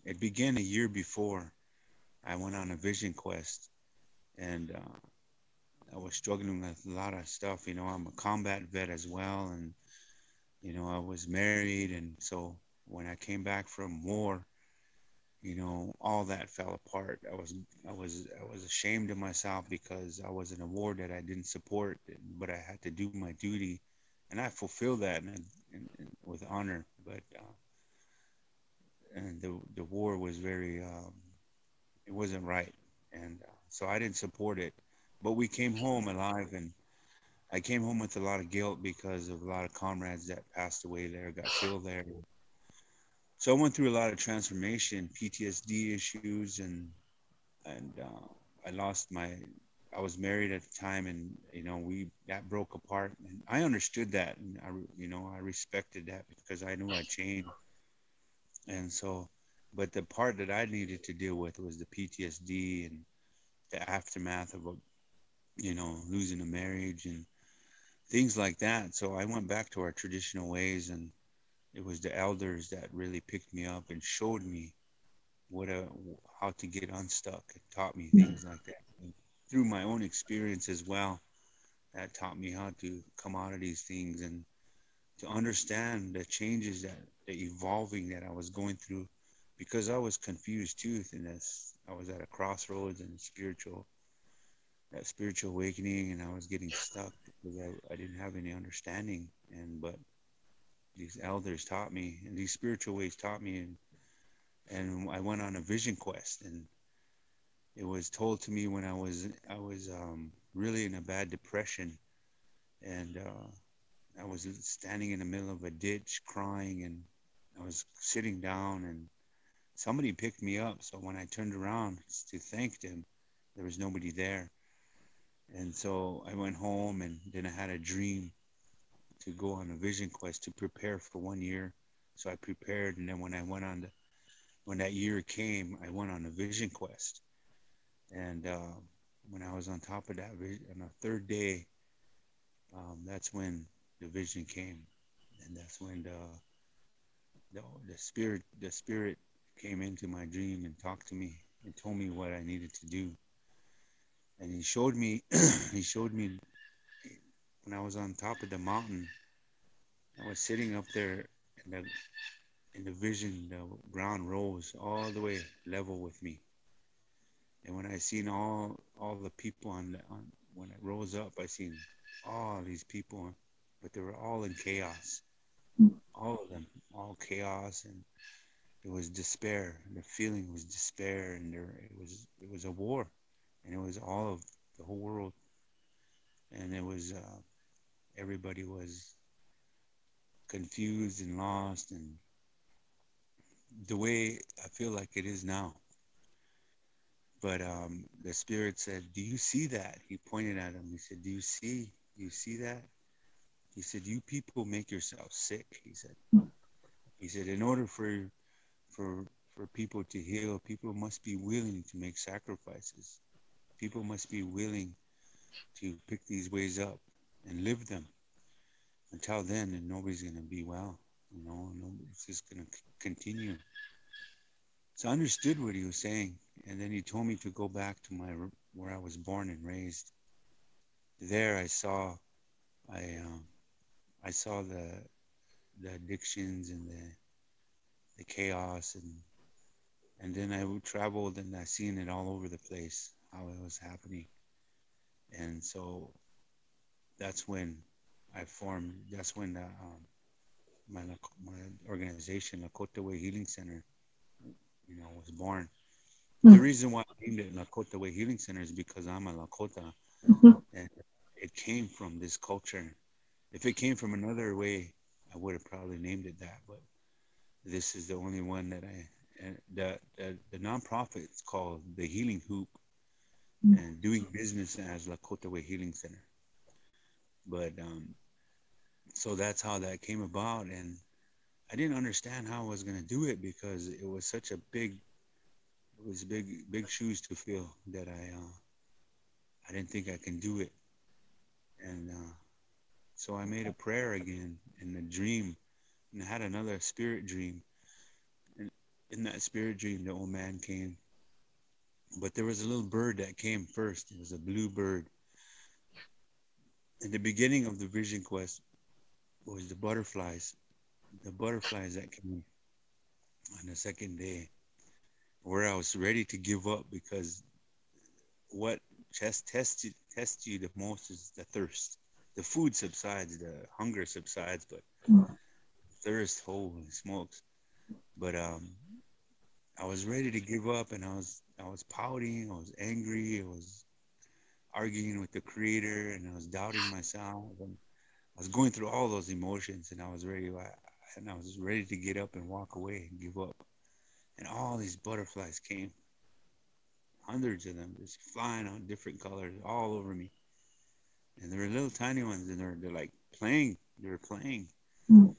it began a year before. I went on a vision quest, and I was struggling with a lot of stuff. You know, I'm a combat vet as well, and you know, I was married, and so when I came back from war, you know, all that fell apart. I was ashamed of myself because I was in a war that I didn't support, but I had to do my duty, and I fulfilled that with honor. But and the war was very it wasn't right, and so I didn't support it. But we came home alive, and I came home with a lot of guilt because of a lot of comrades that passed away there, got killed there. So I went through a lot of transformation, PTSD issues, and I lost my. I was married at the time, and you know we that broke apart, and I understood that, and I respected that because I knew I changed, and so, but the part that I needed to deal with was the PTSD and the aftermath of losing a marriage and things like that. So I went back to our traditional ways, and it was the elders that really picked me up and showed me what a how to get unstuck and taught me things like that. And through my own experience as well, that taught me how to come out of these things and to understand the changes that the evolving that I was going through because I was confused too, and I was at a crossroads and spiritual awakening, and I was getting stuck because I didn't have any understanding. But these elders taught me, and these spiritual ways taught me, and I went on a vision quest, and it was told to me when I was really in a bad depression, and I was standing in the middle of a ditch crying, and I was sitting down, and somebody picked me up. So when I turned around to thank them, there was nobody there. And so I went home, and then I had a dream to go on a vision quest to prepare for 1 year. So I prepared, and then when that year came, I went on a vision quest. And when I was on top of that vision, on the third day, that's when the vision came, and that's when the spirit came into my dream and talked to me and told me what I needed to do. And he showed me, he showed me when I was on top of the mountain. I was sitting up there, and in the vision, the ground rose all the way level with me. And when I seen all the people on when it rose up, I seen all these people, but they were all in chaos. All of them, all chaos, and it was despair. The feeling was despair, and it was a war, and it was all of the whole world, and it was everybody was confused and lost, and the way I feel like it is now. But the spirit said, "Do you see that?" He pointed at him. He said, "Do you see? Do you see that?" He said, "You people make yourselves sick." He said. He said, "In order for for people to heal, people must be willing to make sacrifices. People must be willing to pick these ways up and live them. Until then, and nobody's gonna be well. It's just gonna continue." So I understood what he was saying, and then he told me to go back to where I was born and raised. There, I saw the addictions and the chaos, and then I traveled, and I seen it all over the place how it was happening, and so that's when I formed. That's when my organization, Lakota Way Healing Center, was born. The reason why I named it Lakota Way Healing Center is because I'm a Lakota, and it came from this culture. If it came from another way, I would have probably named it that. But this is the only one that and the nonprofit is called the Healing Hoop, and doing business as Lakota Way Healing Center. But so that's how that came about, and I didn't understand how I was gonna do it because it was such a big shoes to fill that I didn't think I can do it, and so I made a prayer again in a dream, and I had another spirit dream, in that spirit dream, the old man came, but there was a little bird that came first. It was a blue bird. In the beginning of the vision quest was the butterflies that came on the second day, where I was ready to give up because what tests you the most is the thirst. The food subsides, the hunger subsides, but thirst, holy smokes! But I was ready to give up, and I was pouting, I was angry, I was arguing with the Creator, and I was doubting myself, and I was going through all those emotions, and I was ready to get up and walk away and give up. And all these butterflies came, hundreds of them, just flying on different colors all over me. And there were little tiny ones, and they're like playing. They were playing, Mm.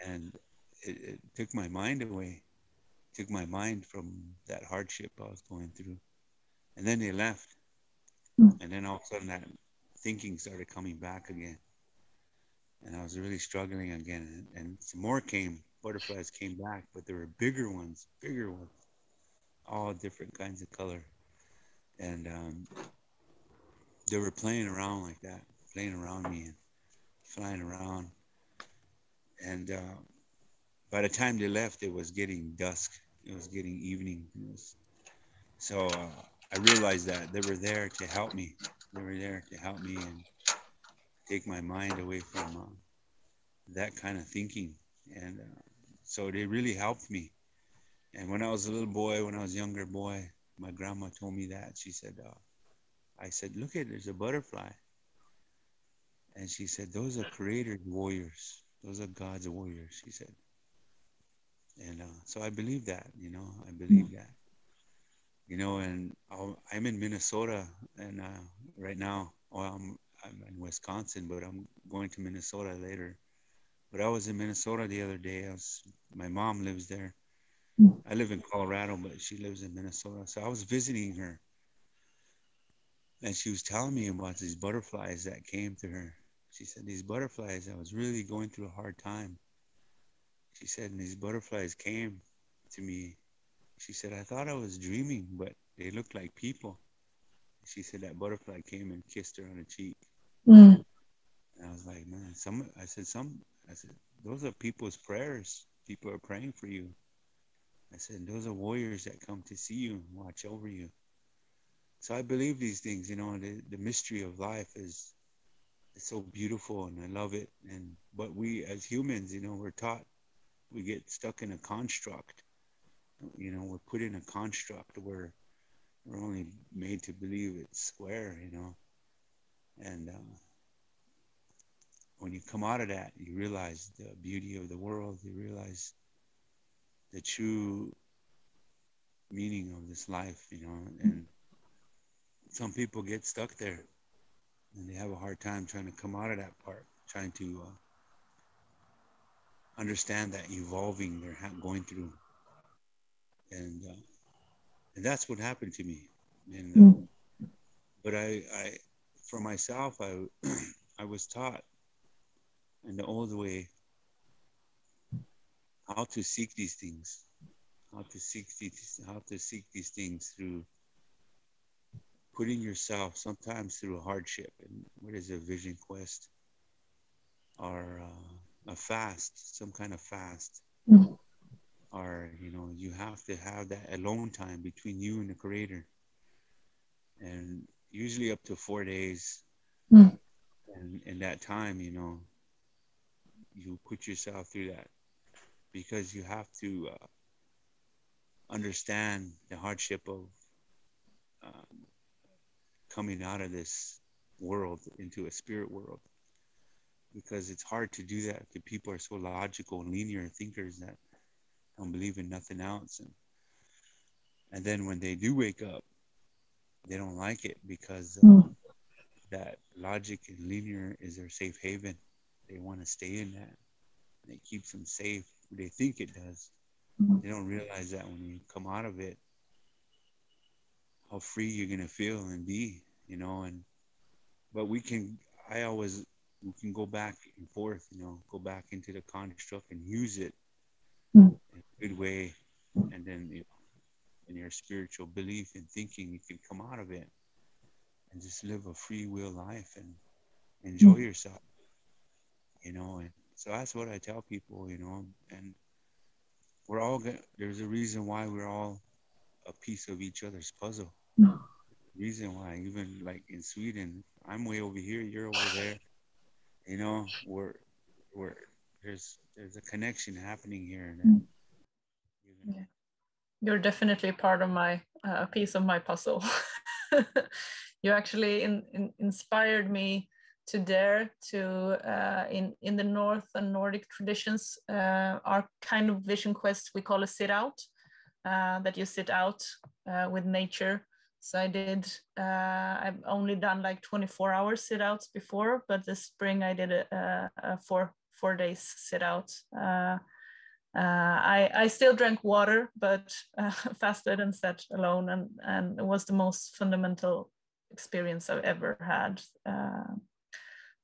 and it took my mind away. Took my mind from that hardship I was going through. And then they left, Mm. and then all of a sudden that thinking started coming back again, and I was really struggling again. And some more came. Butterflies came back, but there were bigger ones, all different kinds of color, and they were playing around like that, playing around me and flying around. And by the time they left, it was getting dusk. It was getting evening. So I realized that they were there to help me. They were there to help me and take my mind away from that kind of thinking. And so they really helped me. And when I was a little boy, when I was a younger boy, my grandma told me that. She said, I said, look at, there's a butterfly. And she said, those are Creator's warriors. Those are God's warriors, she said. And so I believe that, I believe that. And I'm in Minnesota, and right now, well, I'm in Wisconsin, but I'm going to Minnesota later. But I was in Minnesota the other day. My mom lives there. Mm. I live in Colorado, but she lives in Minnesota. So I was visiting her, and she was telling me about these butterflies that came to her. She said, these butterflies, I was really going through a hard time. She said, and these butterflies came to me. She said, I thought I was dreaming, but they looked like people. She said that butterfly came and kissed her on the cheek. Mm. And I was like, man, I said, those are people's prayers. People are praying for you. I said, those are warriors that come to see you and watch over you. So I believe these things, the mystery of life is so beautiful, and I love it. But we as humans, we're taught, we get stuck in a construct. We're put in a construct where we're only made to believe it's square. And when you come out of that, you realize the beauty of the world. You realize the true meaning of this life. And some people get stuck there, and they have a hard time trying to come out of that part, trying to understand that evolving they're going through. And that's what happened to me. And Mm. but I, for myself, I I was taught in the old way how to seek these things, how to seek these things through putting yourself sometimes through a hardship. And what is a vision quest, or a fast, some kind of fast, Mm. or you have to have that alone time between you and the Creator, and usually up to 4 days. Mm. And in that time, you put yourself through that, because you have to understand the hardship of um, coming out of this world into a spirit world, because it's hard to do that. The people are so logical and linear thinkers that don't believe in nothing else, and then when they do wake up, they don't like it, because Mm. that logic and linear is their safe haven. They want to stay in that, and it keeps them safe. They think it does. Mm. They don't realize that when you come out of it, how free you're gonna feel and be. And but I always, we can go back and forth, go back into the construct and use it Mm. in a good way. and then in your spiritual belief and thinking, you can come out of it and just live a free will life and enjoy yourself, and so that's what I tell people, and we're all there's a reason why we're all a piece of each other's puzzle. Reason why, even like in Sweden, I'm way over here, you're over there, we're there's a connection happening here. And yeah. You're definitely part of my piece of my puzzle. You actually inspired me to dare to in the North and Nordic traditions, our kind of vision quest we call a sit out, that you sit out with nature. So I did, I've only done like 24-hour sit outs before, but this spring I did a 4 days sit out. I still drank water, but fasted and sat alone, and it was the most fundamental experience I've ever had.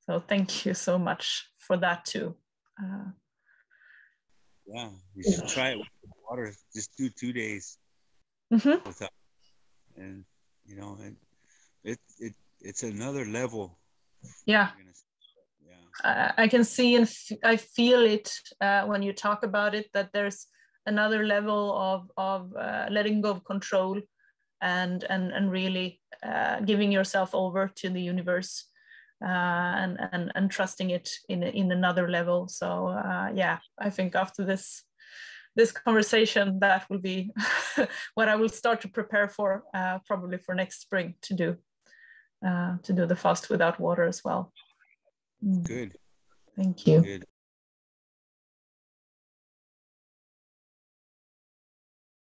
So thank you so much for that too. Yeah, you should try it with water. Just do 2 days without, and and it's another level. Yeah. I can see and I feel it when you talk about it, that there's another level of letting go of control and really giving yourself over to the universe, and trusting it in another level. So yeah, I think after this conversation, that will be what I will start to prepare for, probably for next spring, to do the fast without water as well. Good. Thank you. Good.